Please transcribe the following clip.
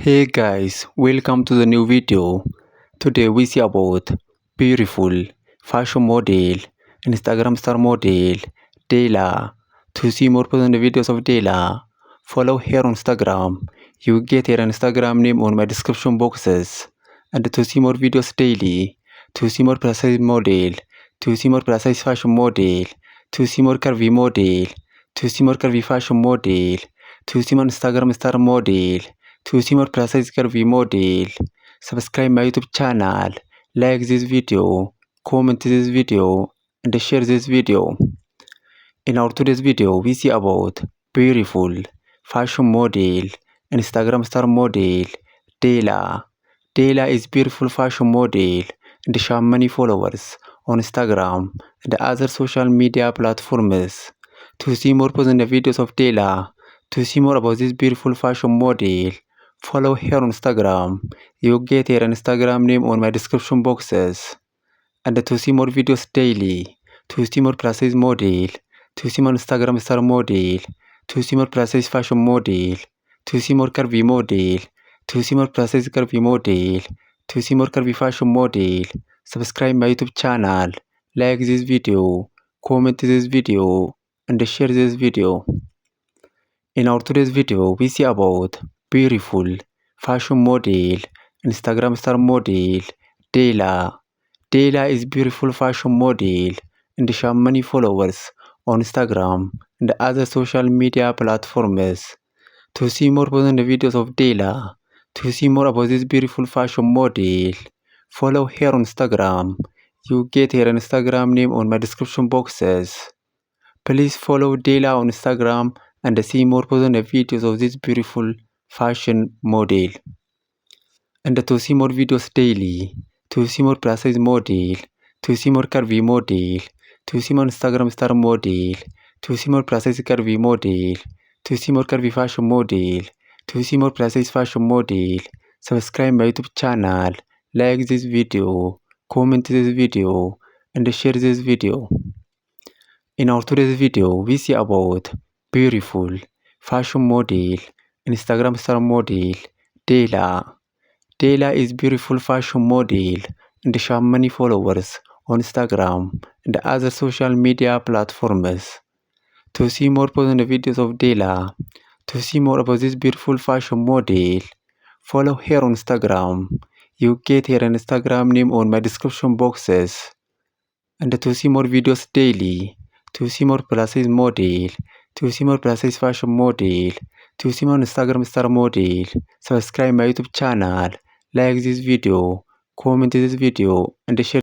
Hey guys, welcome to the new video. Today we see about beautiful fashion model, Instagram star model, Dela. To see more personal videos of Dela, follow her on Instagram. You get her Instagram name on my description boxes. And to see more videos daily, to see more precise model, to see more precise fashion model, to see more curvy model, to see more curvy fashion model, to see more Instagram star model, to see more precise curvy model, subscribe my YouTube channel, like this video, comment this video, and share this video. In our today's video, we see about beautiful fashion model, Instagram star model, Dela. Dela is beautiful fashion model and she has many followers on Instagram and other social media platforms. To see more personal videos of Dela, to see more about this beautiful fashion model, follow her on Instagram. You get her Instagram name on my description boxes. And to see more videos daily, to see more precise model, to see more Instagram star model, to see more precise fashion model, to see more curvy model, to see more precise curvy model, to see more curvy fashion model, subscribe my YouTube channel, like this video, comment this video, and share this video. In our today's video, we see about beautiful fashion model, Instagram star model, Dela. Dela is beautiful fashion model and she has many followers on Instagram and other social media platforms. To see more personal videos of Dela, to see more about this beautiful fashion model, follow her on Instagram. You get her Instagram name on my description boxes. Please follow Dela on Instagram and see more personal videos of this beautiful fashion model. And to see more videos daily, to see more precise model, to see more curvy model, to see more Instagram star model, to see more precise curvy model, to see more curvy fashion model, to see more precise fashion model, subscribe my YouTube channel, like this video, comment this video, and share this video. In our today's video, we see about beautiful fashion model, Instagram star model, Dela. Dela is beautiful fashion model and she has many followers on Instagram and other social media platforms. To see more personal videos of Dela, to see more about this beautiful fashion model, follow her on Instagram. You get her Instagram name on my description boxes. And to see more videos daily, to see more precise model, to see more precise fashion model, to see more Instagram star model, subscribe my YouTube channel, like this video, comment this video, and share.